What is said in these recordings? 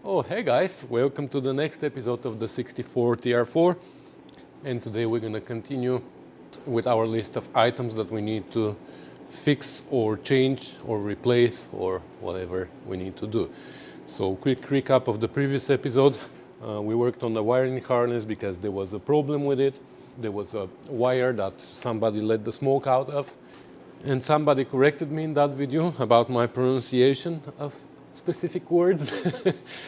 Oh, hey guys, welcome to the next episode of the 64 TR4. And today we're going to continue with our list of items that we need to fix or change or replace or whatever we need to do. So, quick recap of the previous episode. We worked on the wiring harness because there was a problem with it. There was a wire that somebody let the smoke out of. And somebody corrected me in that video about my pronunciation of specific words.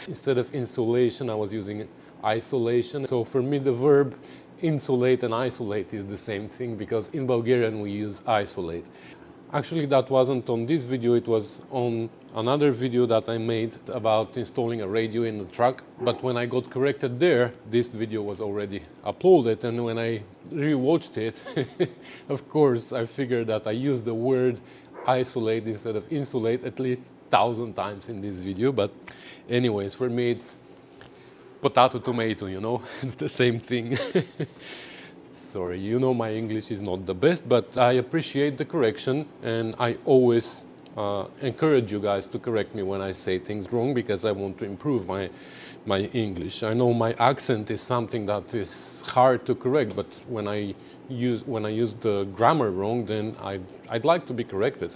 Instead of insulation, I was using isolation. So for me, the verb insulate and isolate is the same thing because in Bulgarian we use isolate. Actually, that wasn't on this video, it was on another video that I made about installing a radio in the truck. But when I got corrected there, this video was already uploaded, and when I rewatched it, of course, I figured that I used the word isolate instead of insulate at least 1,000 times in this video. But anyways, for me it's potato tomato, you know, it's the same thing. Sorry, you know my English is not the best, but I appreciate the correction, and I always encourage you guys to correct me when I say things wrong because I want to improve my English. I know my accent is something that is hard to correct, but when I use the grammar wrong, then I'd like to be corrected.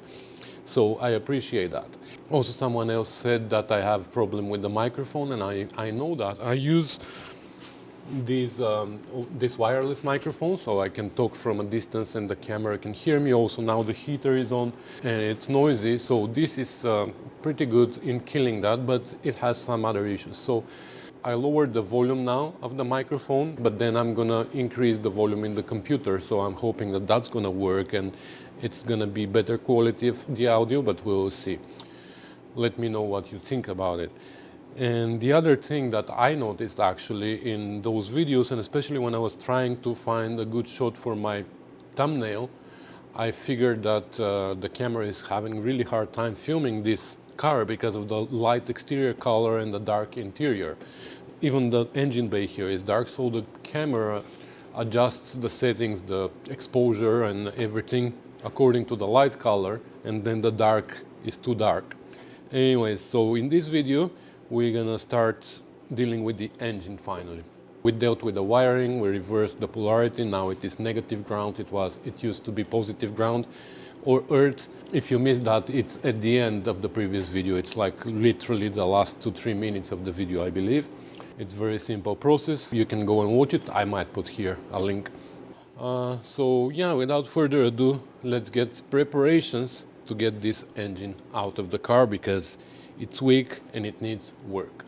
So I appreciate that. Also, someone else said that I have problem with the microphone, and I know that. I use this wireless microphone, so I can talk from a distance and the camera can hear me. Also, now the heater is on and it's noisy, so this is pretty good in killing that, but it has some other issues. So I lowered the volume now of the microphone, but then I'm gonna increase the volume in the computer, so I'm hoping that that's gonna work and it's gonna be better quality of the audio, but we'll see. Let me know what you think about it. And the other thing that I noticed actually in those videos, and especially when I was trying to find a good shot for my thumbnail, I figured that the camera is having really hard time filming this car because of the light exterior color and the dark interior. Even the engine bay here is dark, so the camera adjusts the settings, the exposure and everything according to the light color, and then the dark is too dark. Anyways, so in this video we're gonna start dealing with the engine finally. We dealt with the wiring, we reversed the polarity, now it is negative ground, it used to be positive ground or earth. If you missed that, it's at the end of the previous video, it's like literally the last 2-3 minutes of the video, I believe. It's a very simple process, you can go and watch it, I might put here a link. So yeah, without further ado, let's get preparations to get this engine out of the car because it's weak and it needs work.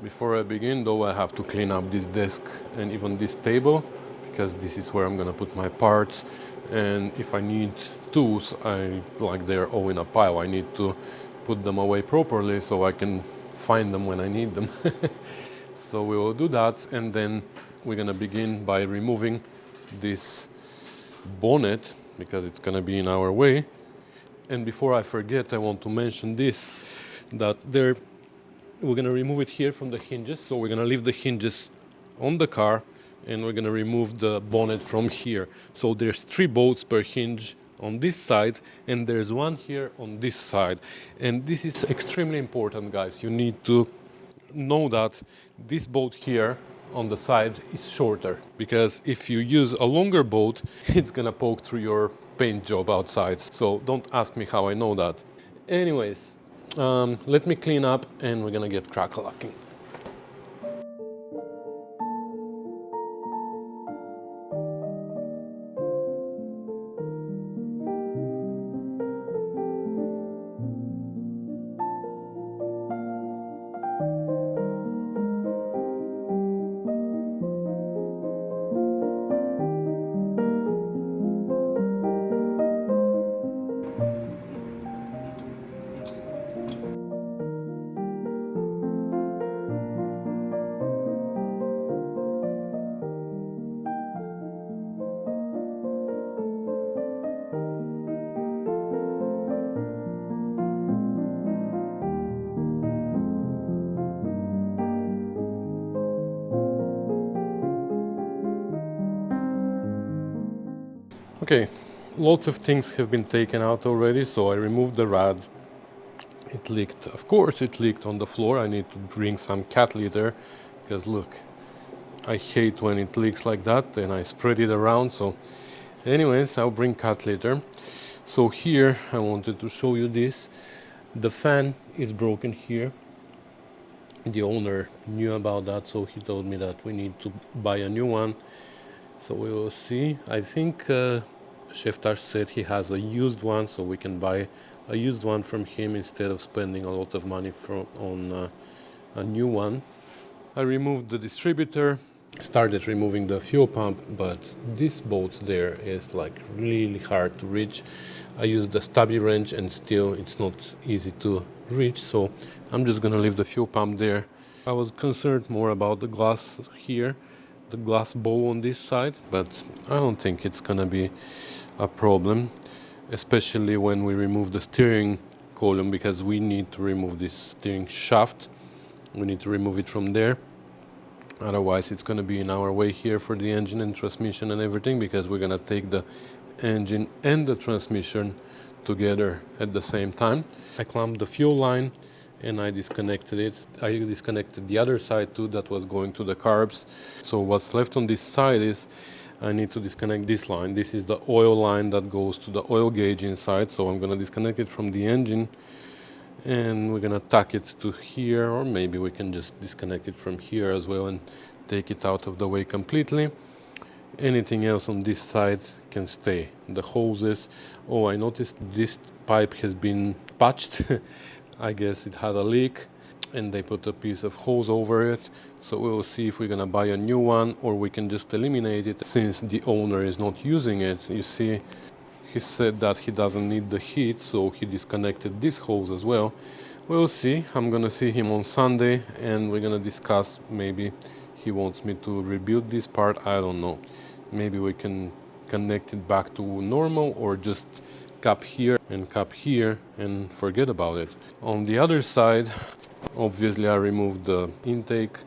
Before I begin though, I have to clean up this desk and even this table because this is where I'm gonna put my parts, and if I need tools, they're all in a pile, I need to put them away properly so I can find them when I need them. So we will do that, and then we're gonna begin by removing this bonnet because it's gonna be in our way. And before I forget, I want to mention this, that we're gonna remove it here from the hinges, so we're gonna leave the hinges on the car and we're gonna remove the bonnet from here. So there's 3 bolts per hinge on this side and there's 1 here on this side. And this is extremely important, guys. You need to know that this bolt here on the side is shorter, because if you use a longer bolt, it's gonna poke through your paint job outside. So don't ask me how I know that. Anyways, let me clean up and we're gonna get crack-a-lacking. Okay, lots of things have been taken out already, so I removed the rod. It leaked, of course it leaked on the floor. I need to bring some cat litter, because look, I hate when it leaks like that, and I spread it around. So anyways, I'll bring cat litter. So here I wanted to show you this. The fan is broken here. The owner knew about that, so he told me that we need to buy a new one. So we will see. I think Chef Tash said he has a used one, so we can buy a used one from him instead of spending a lot of money on a new one. I removed the distributor, started removing the fuel pump, but this bolt there is like really hard to reach. I used the stubby wrench and still it's not easy to reach, so I'm just gonna leave the fuel pump there. I was concerned more about the glass here, the glass bowl on this side, but I don't think it's gonna be a problem, especially when we remove the steering column, because we need to remove this steering shaft. We need to remove it from there. Otherwise it's going to be in our way here for the engine and transmission and everything, because we're going to take the engine and the transmission together at the same time. I clamped the fuel line and I disconnected it. I disconnected the other side too that was going to the carbs. So what's left on this side is I need to disconnect this line. This is the oil line that goes to the oil gauge inside. So I'm going to disconnect it from the engine and we're gonna tack it to here, or maybe we can just disconnect it from here as well and take it out of the way completely. Anything else on this side can stay. The hoses, oh, I noticed this pipe has been patched. I guess it had a leak and they put a piece of hose over it, so we'll see if we're gonna buy a new one or we can just eliminate it since the owner is not using it. You see, he said that he doesn't need the heat, so he disconnected this hose as well. We'll see. I'm gonna see him on Sunday and we're gonna discuss. Maybe he wants me to rebuild this part, I don't know. Maybe we can connect it back to normal or just cap here and forget about it. On the other side, obviously I removed the intake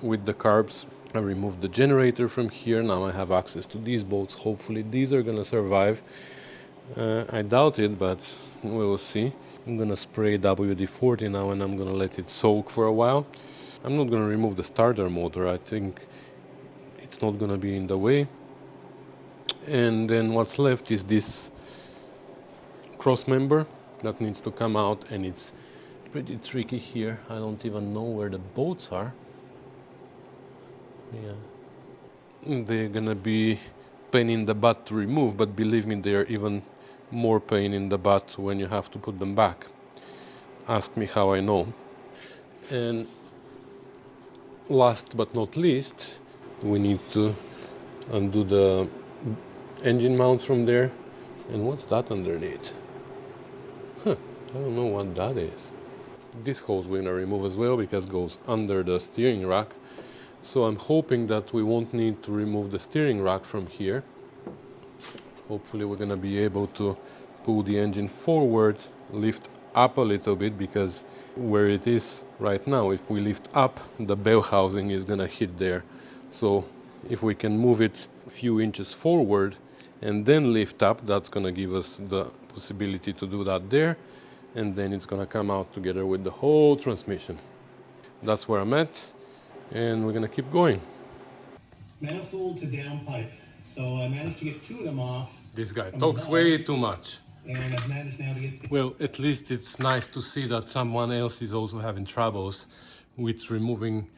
with the carbs. I removed the generator from here. Now I have access to these bolts. Hopefully these are gonna survive. I doubt it, but we will see. I'm gonna spray WD-40 now and I'm gonna let it soak for a while. I'm not gonna remove the starter motor. I think it's not gonna be in the way. And then what's left is this cross member that needs to come out, and it's pretty tricky here. I don't even know where the bolts are. Yeah, they're gonna be pain in the butt to remove, but believe me, they're even more pain in the butt when you have to put them back. Ask me how I know. And last but not least, we need to undo the engine mounts from there. And what's that underneath? I don't know what that is. This hose we're gonna remove as well because it goes under the steering rack. So I'm hoping that we won't need to remove the steering rack from here. Hopefully we're gonna be able to pull the engine forward, lift up a little bit, because where it is right now, if we lift up, the bell housing is gonna hit there. So if we can move it a few inches forward and then lift up, that's gonna give us the possibility to do that there, and then it's gonna come out together with the whole transmission. That's where I'm at, and we're gonna keep going. Manifold to downpipe. So I managed to get 2 of them off. This guy talks way too much. And I've managed now to get... Well, at least it's nice to see that someone else is also having troubles with removing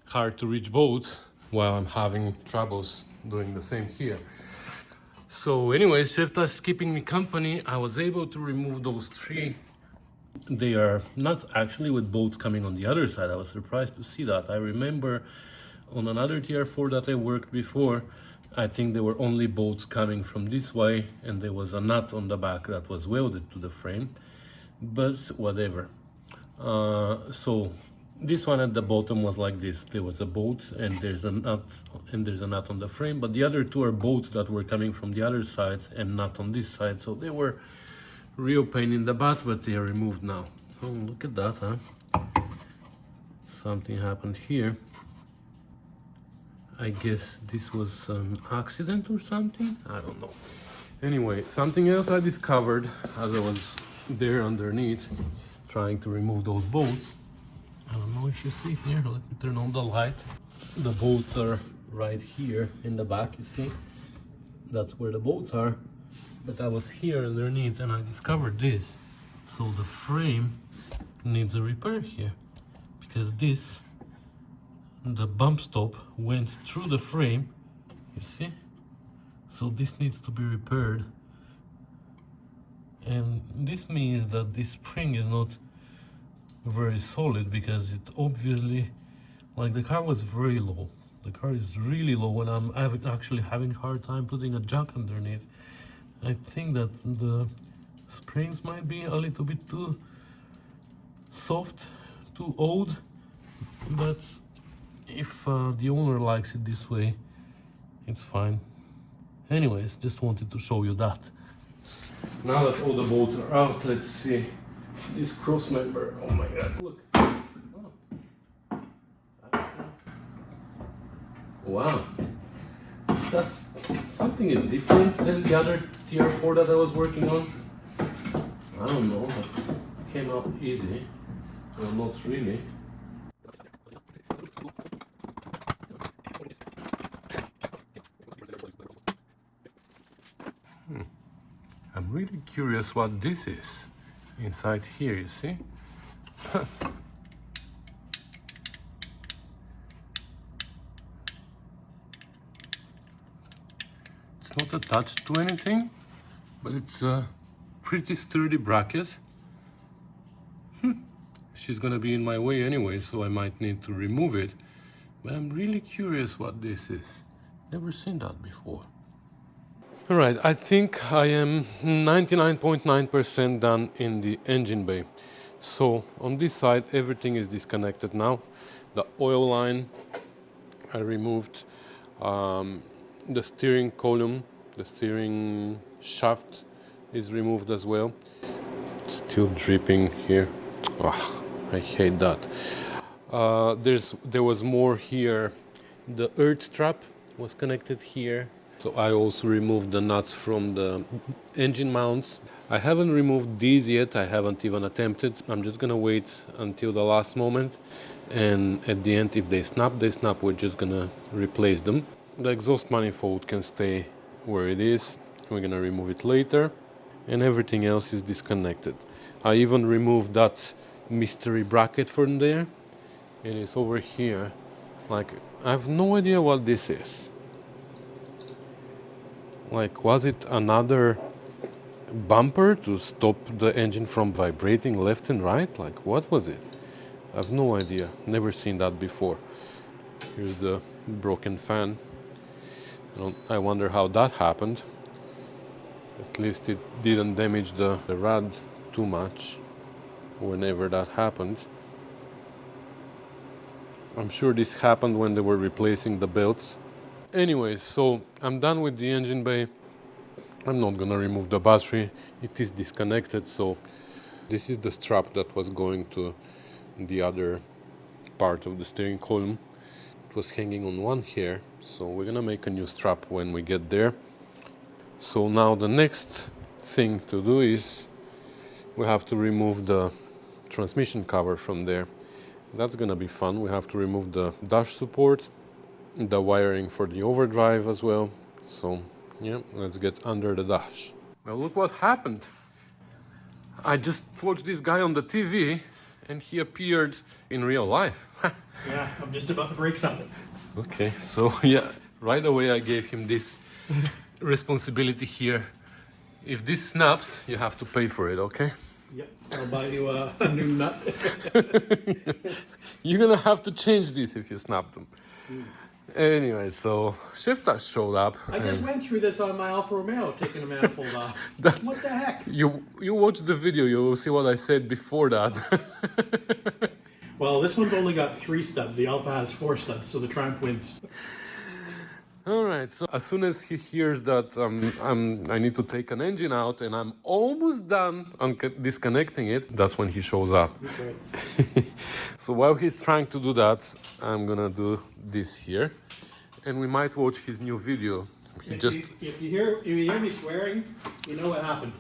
hard to reach bolts, while I'm having troubles doing the same here. So anyways, Chef Tash is keeping me company. I was able to remove those 3. They are not actually with bolts coming on the other side. I was surprised to see that. I remember on another TR4 that I worked before, I think there were only bolts coming from this way, and there was a nut on the back that was welded to the frame, but whatever. So this one at the bottom was like this. There was a bolt and there's a nut on the frame, but the other 2 are bolts that were coming from the other side and not on this side. So they were real pain in the butt, but they are removed now. Oh, look at that, huh? Something happened here. I guess this was an accident or something. I don't know. Anyway, something else I discovered as I was there underneath trying to remove those bolts. I don't know if you see here, let me turn on the light. The bolts are right here in the back, you see? That's where the bolts are. But I was here underneath and I discovered this. So the frame needs a repair here. Because the bump stop went through the frame, you see? So this needs to be repaired. And this means that this spring is not very solid because it obviously, like the car was very low. The car is really low and I'm actually having a hard time putting a jack underneath. I think that the springs might be a little bit too soft, too old, but if the owner likes it this way, it's fine. Anyways, just wanted to show you that. Now that all the bolts are out, let's see this cross member. Oh my god, look. Oh. Wow. That's something is different than the other TR4 that I was working on. I don't know, but it came out easy. Well, not really. I'm really curious what this is inside here, you see? It's not attached to anything, but it's a pretty sturdy bracket. She's gonna be in my way anyway, so I might need to remove it. But I'm really curious what this is. Never seen that before. All right, I think I am 99.9% done in the engine bay. So on this side, everything is disconnected now. The oil line I removed, the steering column, the steering shaft is removed as well. Still dripping here. Ugh, I hate that. There was more here. The earth strap was connected here. So I also removed the nuts from the engine mounts. I haven't removed these yet. I haven't even attempted. I'm just gonna wait until the last moment. And at the end, if they snap, they snap. We're just gonna replace them. The exhaust manifold can stay where it is. We're gonna remove it later. And everything else is disconnected. I even removed that mystery bracket from there. It is over here. Like, I have no idea what this is. Like, was it another bumper to stop the engine from vibrating left and right? Like, what was it? I have no idea. Never seen that before. Here's the broken fan. I wonder how that happened. At least it didn't damage the rad too much whenever that happened. I'm sure this happened when they were replacing the belts. Anyways, so I'm done with the engine bay. I'm not gonna remove the battery. It is disconnected, so this is the strap that was going to the other part of the steering column. It was hanging on one here, so we're gonna make a new strap when we get there. So now the next thing to do is we have to remove the transmission cover from there. That's gonna be fun. We have to remove the dash support, the wiring for the overdrive as well. So yeah, let's get under the dash. Well, look what happened. I just watched this guy on the TV and he appeared in real life. Yeah, I'm just about to break something. Okay, so yeah, right away I gave him this responsibility here. If this snaps, you have to pay for it, okay? Yep, I'll buy you a new nut. You're gonna have to change this if you snap them. Anyway, so Shifta showed up. I just went through this on my Alfa Romeo, taking a manifold off. What the heck? You watch the video, you will see what I said before that. Well, this one's only got 3 studs. The Alfa has 4 studs, so the Triumph wins. All right, so as soon as he hears that I need to take an engine out and I'm almost done on disconnecting it, that's when he shows up. Right. So while he's trying to do that, I'm gonna do this here. And we might watch his new video If you hear me swearing, you know what happened.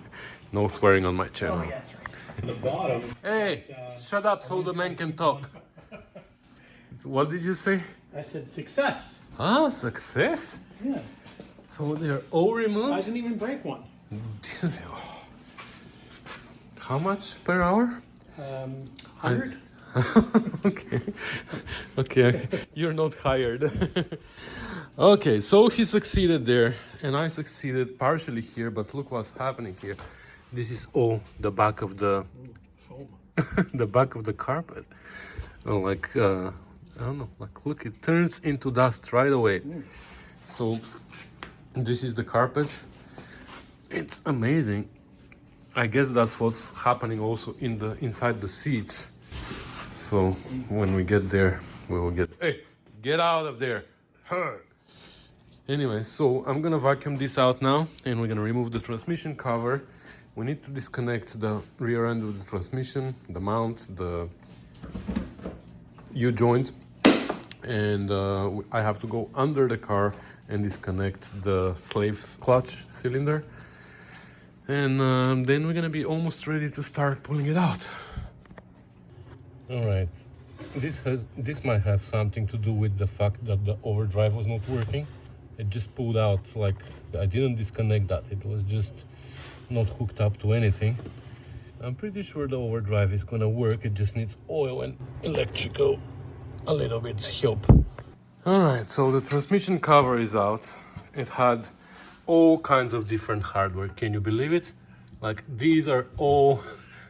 No swearing on my channel. Oh, yeah, that's right. The bottom. Hey, shut up so the man can talk. What did you say? I said success. Ah, success? Yeah. So they're all I removed? didn't even break one. How much per hour? 100. Okay. Okay, you're not hired. Okay, so he succeeded there, and I succeeded partially here, but look what's happening here. This is all the back of the Foam. the back of the carpet. Oh, like I don't know, like look, it turns into dust right away. So this is the carpet. It's amazing. I guess that's what's happening also inside the seats. So when we get there, we will get out of there. Anyway, so I'm gonna vacuum this out now, and we're gonna remove the transmission cover. We need to disconnect the rear end of the transmission, the mount, the U-joint, and I have to go under the car and disconnect the slave clutch cylinder. And then we're gonna be almost ready to start pulling it out. All right, this might have something to do with the fact that the overdrive was not working. It just pulled out, like I didn't disconnect that. It was just not hooked up to anything. I'm pretty sure the overdrive is gonna work. It just needs oil and electrical, a little bit help. All right, so the transmission cover is out. It had all kinds of different hardware. Can you believe it? Like these are all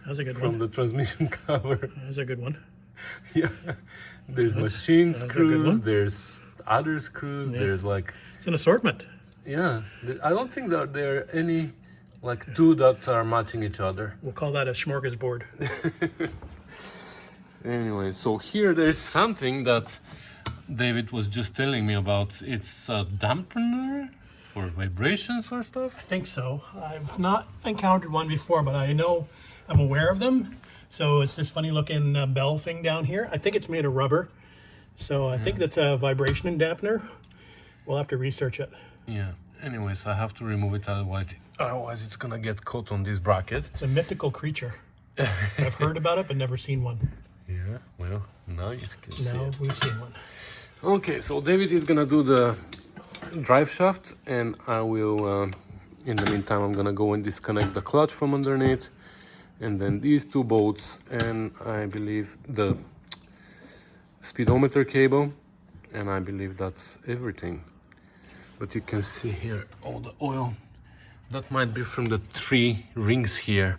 That's a good from one. the transmission cover. That's a good one. Yeah, there's machine that's a good screws, one. there's other screws, there's like, It's an assortment. yeah, I don't think that there are any like two that are matching each other. We'll call that a smorgasbord. Anyway, so here there's something that David was just telling me about. It's a dampener for vibrations or I stuff. think so. I've not encountered one before, but I know I'm aware of them. So it's this funny looking bell thing down here. I think it's made of rubber. So I think that's a vibration dampener. We'll have to research it. Yeah. Anyways, I have to remove it, otherwise it's gonna get caught on this bracket. It's a mythical creature. I've heard about it, but never seen one. Yeah, well, now you can see Now it. we've seen one. Okay, so David is gonna do the drive shaft, and I will, in the meantime, I'm gonna go and disconnect the clutch from underneath, and then these two bolts, and I believe the speedometer cable, and I believe that's everything. But you can see here all the oil. That might be from the 3 rings here.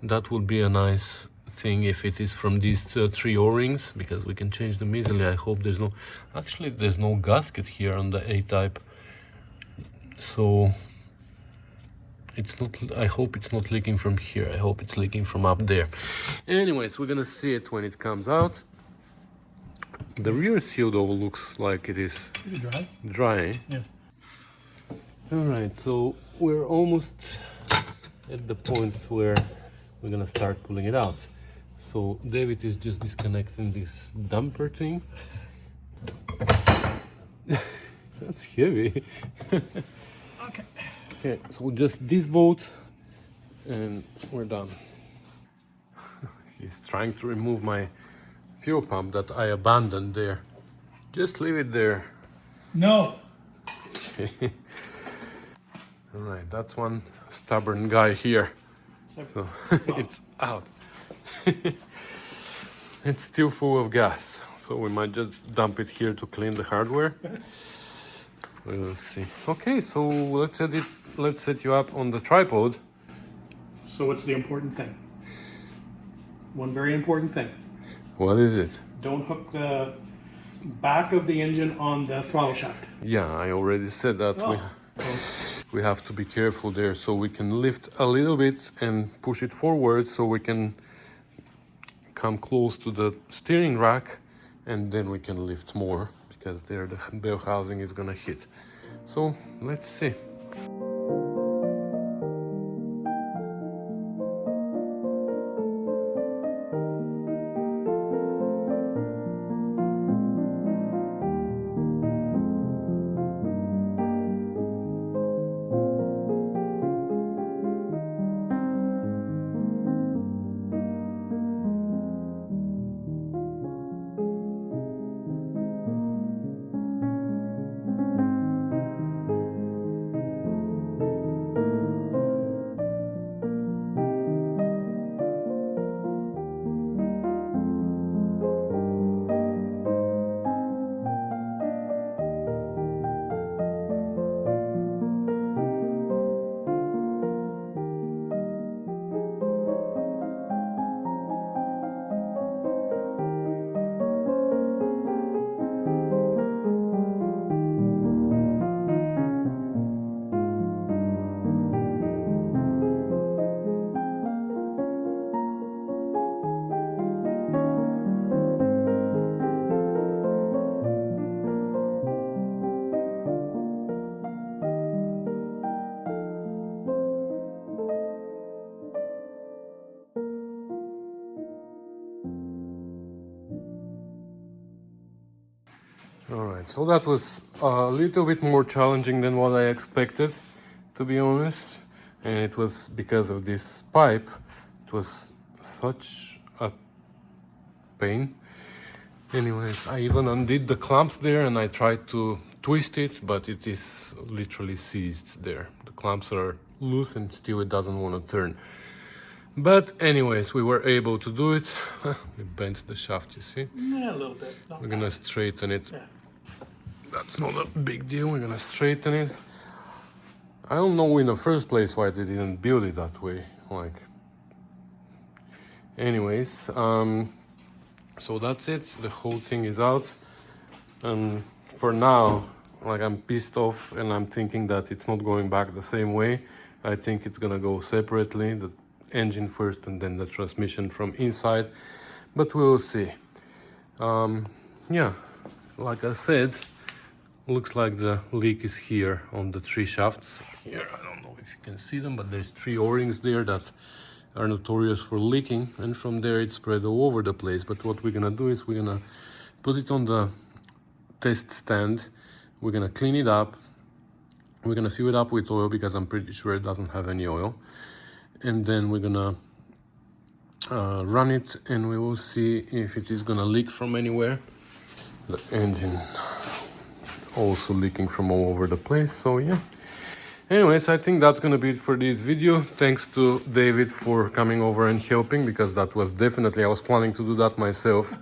That would be a nice thing if it is from these 3 O-rings, because we can change them easily. I hope there's no gasket here on the A-type. So it's not, I hope it's not leaking from here. I hope it's leaking from up there. Anyways, we're gonna see it when it comes out. The rear seal though looks like it is Dry? dry. Yeah. All right, so we're almost at the point where we're gonna start pulling it out. So David is just disconnecting this damper thing. That's heavy. Okay. Okay, so just this bolt and we're done. He's trying to remove my fuel pump that I abandoned there. Just leave it there. No. All right, that's one stubborn guy here. So it's out. It's still full of gas, so we might just dump it here to clean the hardware. We'll see. Okay, so let's set you up on the tripod. So what's the important thing? One very important thing. What is it? Don't hook the back of the engine on the throttle shaft. Yeah, I already said that. We have to be careful there, so we can lift a little bit and push it forward so we can come close to the steering rack, and then we can lift more because there the bell housing is gonna hit. So let's see. All right, so that was a little bit more challenging than what I expected, to be honest. And it was because of this pipe. It was such a pain. Anyways, I even undid the clamps there and I tried to twist it, but it is literally seized there. The clamps are loose and still it doesn't want to turn. But anyways, we were able to do it. We bent the shaft, you see? Yeah, a little bit. Not We're bad. gonna straighten it. Yeah. That's not a big deal, we're gonna straighten it. I don't know in the first place why they didn't build it that way. Like, anyways, so that's it. The whole thing is out. And for now, like, I'm pissed off and I'm thinking that it's not going back the same way. I think it's gonna go separately, the engine first and then the transmission from inside, but we'll see. Yeah, like I said, looks like the leak is here on the 3 shafts. Here, I don't know if you can see them, but there's 3 O-rings there that are notorious for leaking, and from there it spread all over the place. But what we're gonna do is we're gonna put it on the test stand, we're gonna clean it up, we're gonna fill it up with oil because I'm pretty sure it doesn't have any oil, and then we're gonna run it and we will see if it is gonna leak from anywhere. The engine also leaking from all over the place, so yeah. Anyways, I think that's gonna be it for this video. Thanks to David for coming over and helping, because that was definitely, I was planning to do that myself.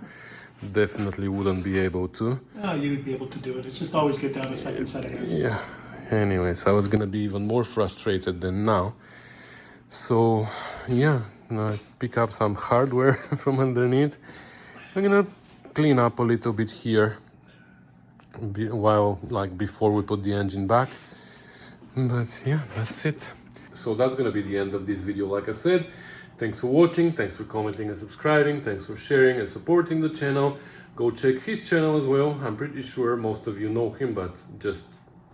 Definitely wouldn't be able to. Oh, you would be able to do it. It's just always good to have a second set of hands. Yeah. Anyways, I was gonna be even more frustrated than now. So yeah, gonna pick up some hardware from underneath. I'm gonna clean up a little bit here before we put the engine back. But yeah, that's it. So that's gonna be the end of this video. Like I said, thanks for watching, thanks for commenting and subscribing, thanks for sharing and supporting the channel. Go check his channel as well. I'm pretty sure most of you know him, but just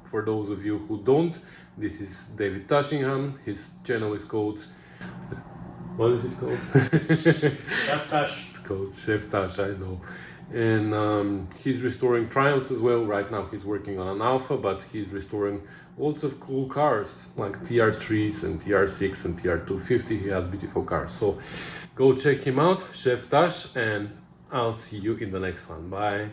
for those of you who don't, this is David Tashingham. His channel is called, what is it called? Chef Tash. It's called Chef Tash, I know. And he's restoring Triumphs as well. Right now he's working on an Alpha, but he's restoring lots of cool cars like TR3s and TR6 and TR250. He has beautiful cars. So go check him out, Chef Tash, and I'll see you in the next one. Bye.